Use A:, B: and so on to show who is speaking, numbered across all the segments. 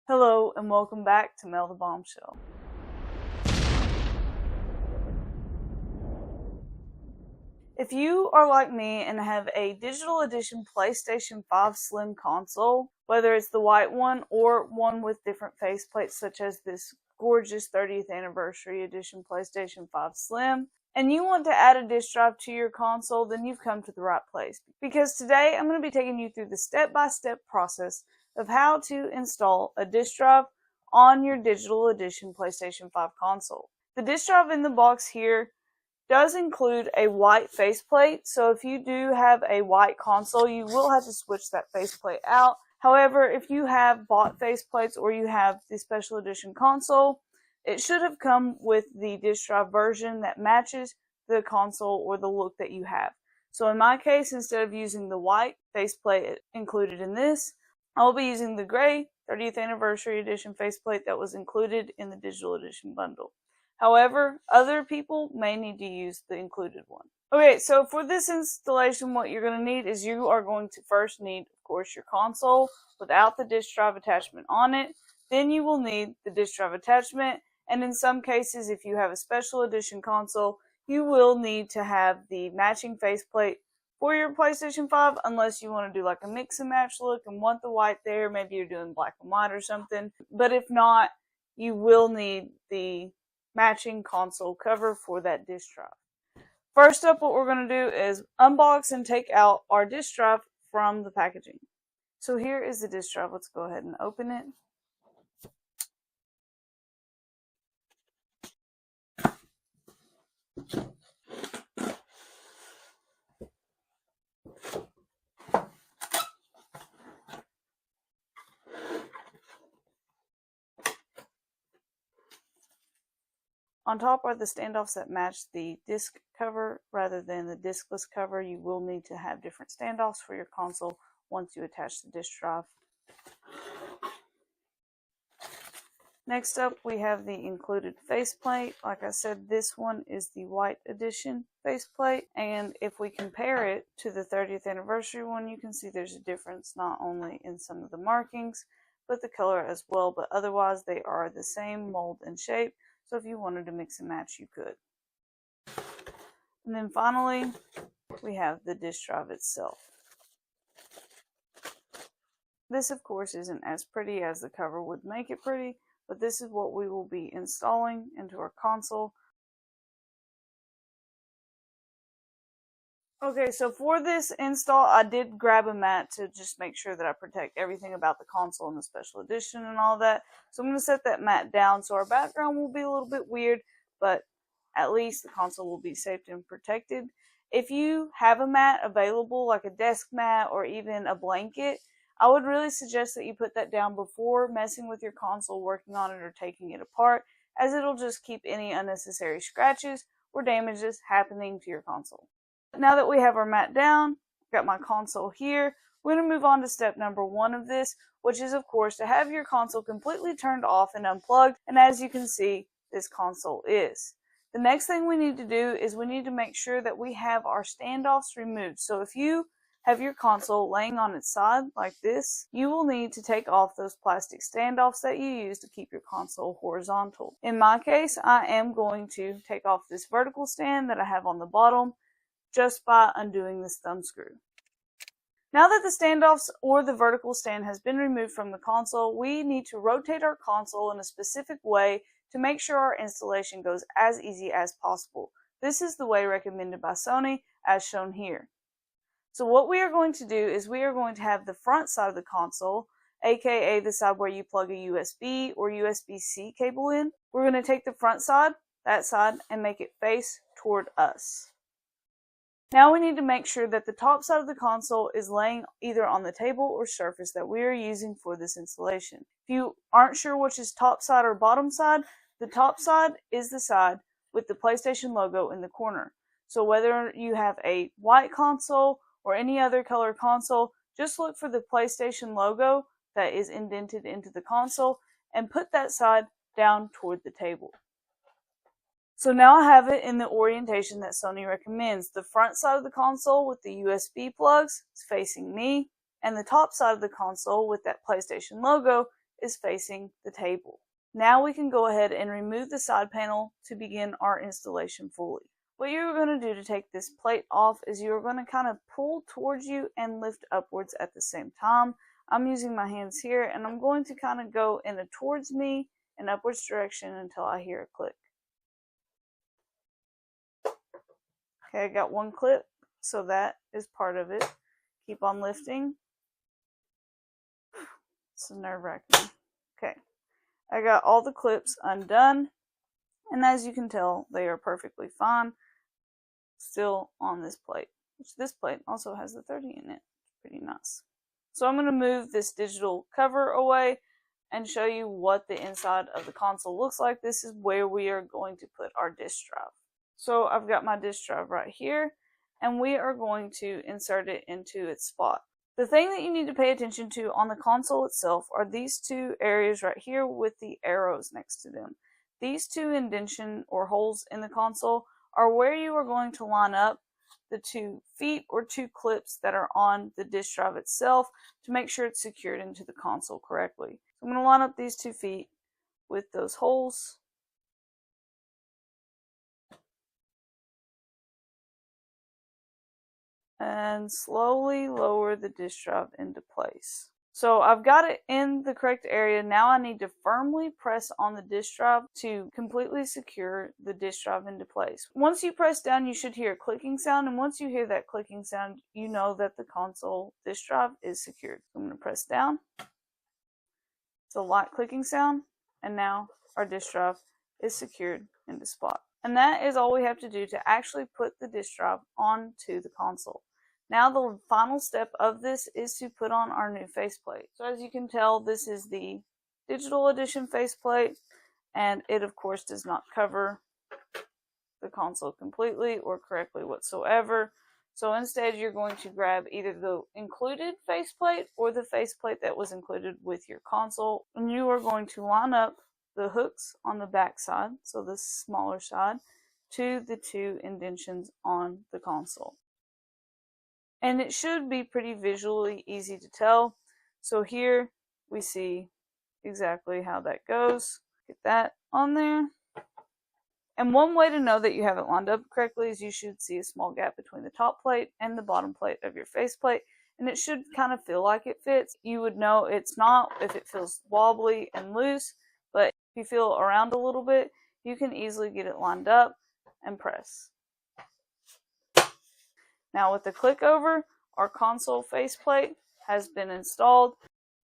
A: Hello and welcome back to Mel the Bombshell. If you are like me and have a digital edition PlayStation 5 Slim console, whether it's the white one or one with different faceplates such as this gorgeous 30th Anniversary Edition PlayStation 5 Slim, and you want to add a disk drive to your console, then you've come to the right place. Because today I'm going to be taking you through the step-by-step process of how to install a disk drive on your digital edition PlayStation 5 console. The disk drive in the box here does include a white faceplate, so if you do have a white console, you will have to switch that faceplate out. However, if you have bought faceplates or you have the special edition console, it should have come with the disk drive version that matches the console or the look that you have. So in my case, instead of using the white faceplate included in this, I'll be using the gray 30th Anniversary Edition faceplate that was included in the digital edition bundle. However, other people may need to use the included one. Okay, so for this installation, what you're going to need is you are going to first need, of course, your console without the disk drive attachment on it. Then you will need the disk drive attachment, and in some cases, if you have a special edition console, you will need to have the matching faceplate for your PlayStation 5, unless you want to do like a mix and match look and want the white there. Maybe you're doing black and white or something. But if not, you will need the matching console cover for that disk drive. First up, what we're going to do is unbox and take out our disk drive from the packaging. So here is the disk drive. Let's go ahead and open it. On top are the standoffs that match the disc cover rather than the diskless cover. You will need to have different standoffs for your console once you attach the disk drive. Next up, we have the included faceplate. Like I said, this one is the white edition faceplate, and if we compare it to the 30th anniversary one, you can see there's a difference not only in some of the markings, but the color as well, but otherwise they are the same mold and shape. So if you wanted to mix and match, you could. And then finally, we have the disk drive itself. This, of course, isn't as pretty as the cover would make it pretty, but this is what we will be installing into our console. Okay, so for this install, I did grab a mat to just make sure that I protect everything about the console and the special edition and all that. So I'm going to set that mat down so our background will be a little bit weird, but at least the console will be safe and protected. If you have a mat available, like a desk mat or even a blanket, I would really suggest that you put that down before messing with your console, working on it, or taking it apart, as it'll just keep any unnecessary scratches or damages happening to your console. Now that we have our mat down, got my console here, we're going to move on to step number 1 of this, which is, of course, to have your console completely turned off and unplugged, and as you can see, this console is. The next thing we need to do is we need to make sure that we have our standoffs removed. So if you have your console laying on its side like this, you will need to take off those plastic standoffs that you use to keep your console horizontal. In my case, I am going to take off this vertical stand that I have on the bottom just by undoing this thumb screw. Now that the standoffs or the vertical stand has been removed from the console, we need to rotate our console in a specific way to make sure our installation goes as easy as possible. This is the way recommended by Sony, as shown here. So what we are going to do is we are going to have the front side of the console, aka the side where you plug a USB or USB-C cable in. We're going to take the front side, that side, and make it face toward us. Now we need to make sure that the top side of the console is laying either on the table or surface that we are using for this installation. If you aren't sure which is top side or bottom side, the top side is the side with the PlayStation logo in the corner. So whether you have a white console or any other color console, just look for the PlayStation logo that is indented into the console and put that side down toward the table. So now I have it in the orientation that Sony recommends. The front side of the console with the USB plugs is facing me, and the top side of the console with that PlayStation logo is facing the table. Now we can go ahead and remove the side panel to begin our installation fully. What you're going to do to take this plate off is you're going to kind of pull towards you and lift upwards at the same time. I'm using my hands here, and I'm going to kind of go in a towards me and upwards direction until I hear a click. Okay, I got one clip, so that is part of it. Keep on lifting. It's nerve-wracking. Okay, I got all the clips undone, and as you can tell, they are perfectly fine still on this plate, which this plate also has the 30 in it. Pretty nice. So I'm going to move this digital cover away and show you what the inside of the console looks like. This is where we are going to put our disk drive. So I've got my disk drive right here, and we are going to insert it into its spot. The thing that you need to pay attention to on the console itself are these two areas right here with the arrows next to them. These two indentation or holes in the console are where you are going to line up the 2 feet or 2 clips that are on the disk drive itself to make sure it's secured into the console correctly. So I'm going to line up these 2 feet with those holes. And slowly lower the disk drive into place. So I've got it in the correct area. Now I need to firmly press on the disk drive to completely secure the disk drive into place. Once you press down, you should hear a clicking sound, and once you hear that clicking sound, you know that the console disk drive is secured. I'm going to press down. It's a light clicking sound, and now our disk drive is secured into spot. And that is all we have to do to actually put the disk drive onto the console. Now the final step of this is to put on our new faceplate. So as you can tell, this is the digital edition faceplate, and it of course does not cover the console completely or correctly whatsoever. So instead you're going to grab either the included faceplate or the faceplate that was included with your console, and you are going to line up the hooks on the back side, so the smaller side, to the 2 indentions on the console. And it should be pretty visually easy to tell. So here we see exactly how that goes. Get that on there. And one way to know that you have it lined up correctly is you should see a small gap between the top plate and the bottom plate of your faceplate. And it should kind of feel like it fits. You would know it's not if it feels wobbly and loose, but if you feel around a little bit, you can easily get it lined up and press. Now with the click over, our console faceplate has been installed.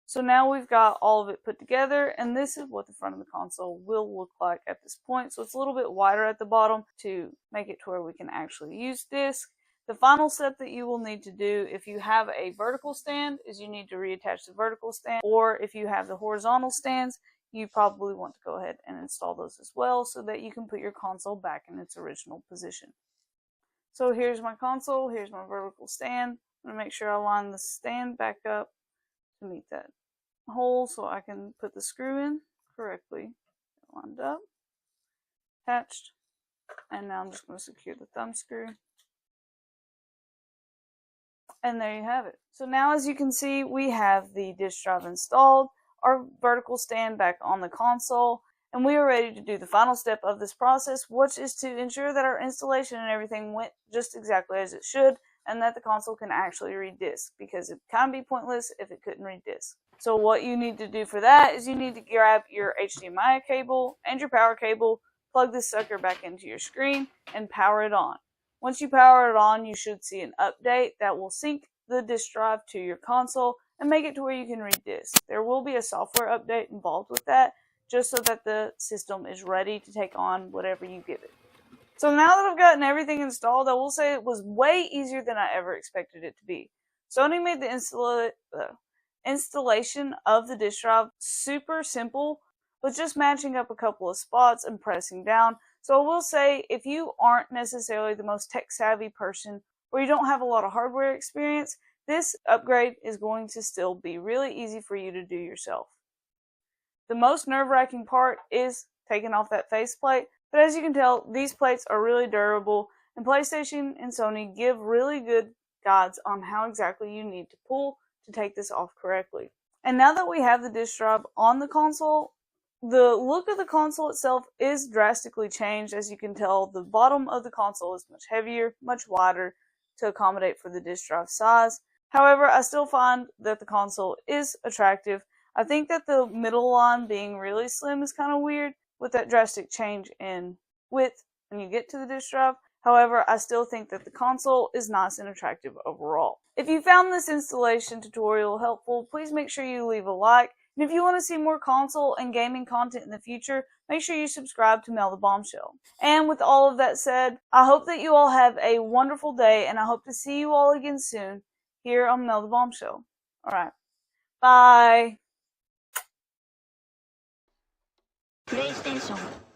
A: So now we've got all of it put together, and this is what the front of the console will look like at this point. So it's a little bit wider at the bottom to make it to where we can actually use disc. The final step that you will need to do if you have a vertical stand is you need to reattach the vertical stand, or if you have the horizontal stands, you probably want to go ahead and install those as well so that you can put your console back in its original position. So here's my console, here's my vertical stand. I'm going to make sure I line the stand back up to meet that hole so I can put the screw in correctly. Lined up, attached, and now I'm just going to secure the thumb screw. And there you have it. So now as you can see, we have the disk drive installed, our vertical stand back on the console, and we are ready to do the final step of this process, which is to ensure that our installation and everything went just exactly as it should, and that the console can actually read disc, because it can be pointless if it couldn't read disc. So what you need to do for that is you need to grab your HDMI cable and your power cable, plug this sucker back into your screen, and power it on. Once you power it on, you should see an update that will sync the disk drive to your console and make it to where you can read disc. There will be a software update involved with that, just so that the system is ready to take on whatever you give it. So now that I've gotten everything installed, I will say it was way easier than I ever expected it to be. Sony made the installation of the disk drive super simple, with just matching up a couple of spots and pressing down. So I will say, if you aren't necessarily the most tech-savvy person, or you don't have a lot of hardware experience, this upgrade is going to still be really easy for you to do yourself. The most nerve-wracking part is taking off that faceplate, but as you can tell, these plates are really durable, and PlayStation and Sony give really good guides on how exactly you need to pull to take this off correctly. And now that we have the disc drive on the console, the look of the console itself is drastically changed. As you can tell, the bottom of the console is much heavier, much wider to accommodate for the disc drive size. However, I still find that the console is attractive. I think that the middle line being really slim is kind of weird with that drastic change in width when you get to the disc drive. However, I still think that the console is nice and attractive overall. If you found this installation tutorial helpful, please make sure you leave a like. And if you want to see more console and gaming content in the future, make sure you subscribe to Mel the Bombshell. And with all of that said, I hope that you all have a wonderful day, and I hope to see you all again soon here on Mel the Bombshell. Alright. Bye!
B: プレイステーション